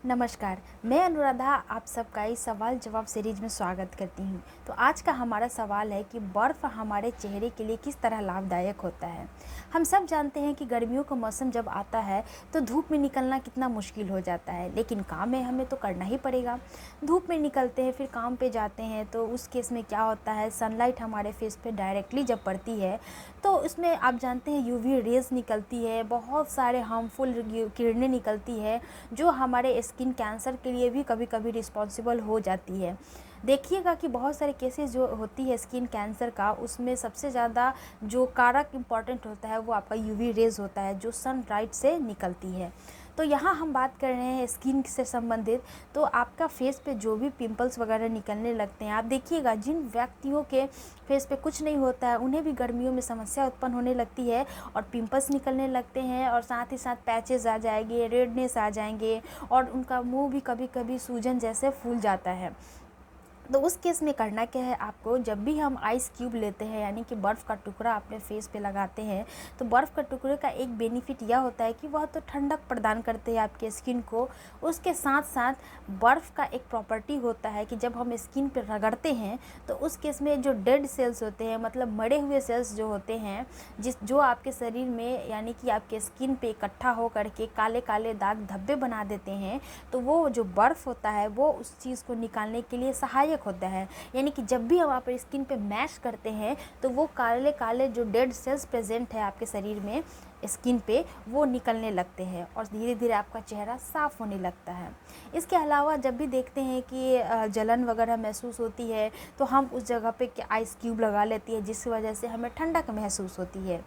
नमस्कार, मैं अनुराधा आप सबका इस सवाल जवाब सीरीज में स्वागत करती हूँ। तो आज का हमारा सवाल है कि बर्फ़ हमारे चेहरे के लिए किस तरह लाभदायक होता है। हम सब जानते हैं कि गर्मियों का मौसम जब आता है तो धूप में निकलना कितना मुश्किल हो जाता है, लेकिन काम है हमें तो करना ही पड़ेगा। धूप में निकलते हैं, फिर काम पे जाते हैं, तो उस केस में क्या होता है, सनलाइट हमारे फेस पे डायरेक्टली जब पड़ती है तो उसमें आप जानते हैं यूवी रेज़ निकलती है, बहुत सारे हार्मफुल किरणें निकलती है जो हमारे स्किन कैंसर के लिए भी कभी कभी रिस्पॉन्सिबल हो जाती है। देखिएगा कि बहुत सारे केसेस जो होती है स्किन कैंसर का, उसमें सबसे ज़्यादा जो कारक इम्पॉर्टेंट होता है वो आपका यूवी रेज़ होता है जो सनलाइट से निकलती है। तो यहाँ हम बात कर रहे हैं स्किन से संबंधित। तो आपका फेस पे जो भी पिंपल्स वगैरह निकलने लगते हैं, आप देखिएगा जिन व्यक्तियों के फेस पे कुछ नहीं होता है उन्हें भी गर्मियों में समस्या उत्पन्न होने लगती है और पिंपल्स निकलने लगते हैं, और साथ ही साथ पैचेस आ जाएंगे, रेडनेस आ जाएंगे, और उनका मुंह भी कभी कभी सूजन जैसे फूल जाता है। तो उस केस में करना क्या है आपको, जब भी हम आइस क्यूब लेते हैं यानी कि बर्फ़ का टुकड़ा अपने फेस पे लगाते हैं, तो बर्फ़ का टुकड़े का एक बेनिफिट यह होता है कि वह तो ठंडक प्रदान करते हैं आपके स्किन को। उसके साथ साथ बर्फ़ का एक प्रॉपर्टी होता है कि जब हम स्किन पे रगड़ते हैं तो उस केस में जो डेड सेल्स होते हैं, मतलब मरे हुए सेल्स जो होते हैं, जो आपके शरीर में यानी कि आपके स्किन पे इकट्ठा हो करके काले काले दाग धब्बे बना देते हैं, तो वो जो बर्फ़ होता है वो उस चीज़ को निकालने के लिए सहायक होता है। यानी कि जब भी हम आप स्किन पे मैश करते हैं तो वो काले काले जो डेड सेल्स प्रेजेंट है आपके शरीर में स्किन पे, वो निकलने लगते हैं और धीरे धीरे आपका चेहरा साफ़ होने लगता है। इसके अलावा जब भी देखते हैं कि जलन वगैरह महसूस होती है तो हम उस जगह पे आइस क्यूब लगा लेती है, जिसकी वजह से हमें ठंडक महसूस होती है।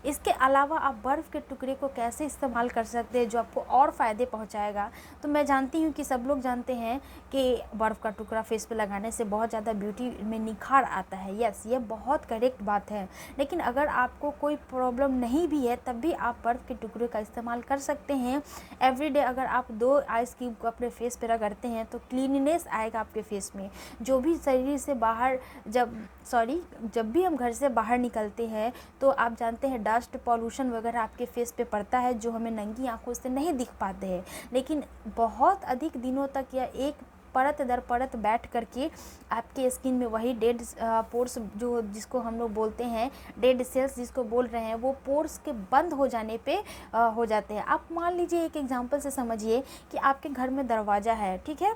इसके अलावा आप बर्फ़ के टुकड़े को कैसे इस्तेमाल कर सकते हैं जो आपको और फ़ायदे पहुंचाएगा। तो मैं जानती हूं कि सब लोग जानते हैं कि बर्फ़ का टुकड़ा फेस पे लगाने से बहुत ज़्यादा ब्यूटी में निखार आता है। यस, ये बहुत करेक्ट बात है। लेकिन अगर आपको कोई प्रॉब्लम नहीं भी है तब भी आप बर्फ़ के टुकड़े का इस्तेमाल कर सकते हैं। एवरीडे अगर आप 2 आइस क्यूब को अपने फेस पे रगड़ते हैं तो क्लीनिनेस आएगा आपके फेस में। जो भी शरीर से बाहर जब भी हम घर से बाहर निकलते हैं तो आप जानते हैं डस्ट पॉल्यूशन वगैरह आपके फेस पे पड़ता है जो हमें नंगी आंखों से नहीं दिख पाते हैं, लेकिन बहुत अधिक दिनों तक या एक परत दर परत बैठ करके आपके स्किन में वही डेड पोर्स जो जिसको हम लोग बोलते हैं डेड सेल्स जिसको बोल रहे हैं, वो पोर्स के बंद हो जाने पे हो जाते हैं। आप मान लीजिए एक एग्जांपल से समझिए कि आपके घर में दरवाज़ा है, ठीक है,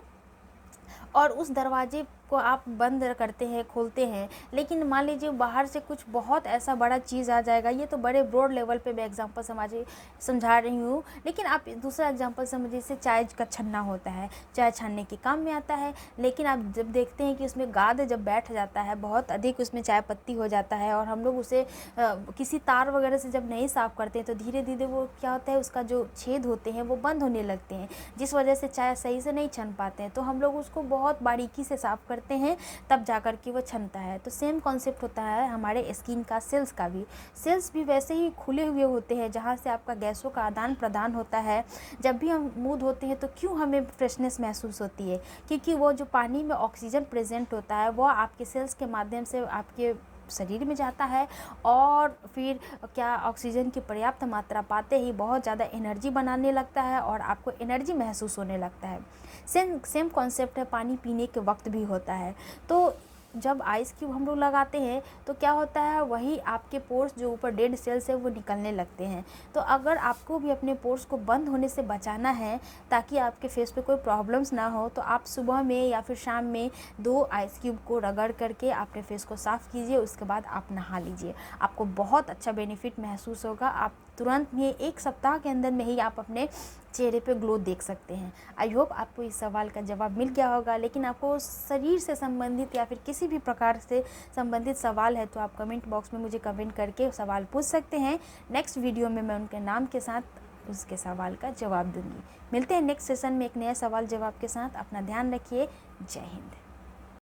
और उस दरवाजे को आप बंद करते हैं, खोलते हैं, लेकिन मान लीजिए बाहर से कुछ बहुत ऐसा बड़ा चीज़ आ जाएगा। ये तो बड़े ब्रॉड लेवल पे मैं एग्जांपल समझा रही हूँ, लेकिन आप दूसरा एग्जांपल समझिए, जैसे चाय का छन्ना होता है, चाय छानने के काम में आता है, लेकिन आप जब देखते हैं कि उसमें गाद जब बैठ जाता है, बहुत अधिक उसमें चाय पत्ती हो जाता है, और हम लोग उसे किसी तार वगैरह से जब नहीं साफ़ करते हैं तो धीरे धीरे वो क्या होता है, उसका जो छेद होते हैं वो बंद होने लगते हैं, जिस वजह से चाय सही से नहीं छन पाते हैं। तो हम लोग उसको बहुत बारीकी से साफ़ करते हैं तब जाकर के वो छनता है। तो सेम कॉन्सेप्ट होता है हमारे स्किन का, सेल्स का भी। सेल्स भी वैसे ही खुले हुए होते हैं जहाँ से आपका गैसों का आदान प्रदान होता है। जब भी हम मुँह धोते हैं तो क्यों हमें फ्रेशनेस महसूस होती है, क्योंकि वो जो पानी में ऑक्सीजन प्रेजेंट होता है वो आपके सेल्स के माध्यम से आपके शरीर में जाता है, और फिर क्या ऑक्सीजन की पर्याप्त मात्रा पाते ही बहुत ज़्यादा एनर्जी बनाने लगता है और आपको एनर्जी महसूस होने लगता है। सेम कॉन्सेप्ट है पानी पीने के वक्त भी होता है। तो जब आइस क्यूब हम लोग लगाते हैं तो क्या होता है, वही आपके पोर्स जो ऊपर डेड सेल्स है वो निकलने लगते हैं। तो अगर आपको भी अपने पोर्स को बंद होने से बचाना है ताकि आपके फेस पे कोई प्रॉब्लम्स ना हो, तो आप सुबह में या फिर शाम में 2 आइस क्यूब को रगड़ करके अपने फेस को साफ़ कीजिए, उसके बाद आप नहा लीजिए। आपको बहुत अच्छा बेनिफिट महसूस होगा। आप तुरंत में 1 सप्ताह के अंदर में ही आप अपने चेहरे पे ग्लो देख सकते हैं। आई होप आपको इस सवाल का जवाब मिल गया होगा। लेकिन आपको शरीर से संबंधित या फिर किसी भी प्रकार से संबंधित सवाल है तो आप कमेंट बॉक्स में मुझे कमेंट करके सवाल पूछ सकते हैं। नेक्स्ट वीडियो में मैं उनके नाम के साथ उसके सवाल का जवाब दूंगी। मिलते हैं नेक्स्ट सेशन में एक नया सवाल जवाब के साथ। अपना ध्यान रखिए। जय हिंद।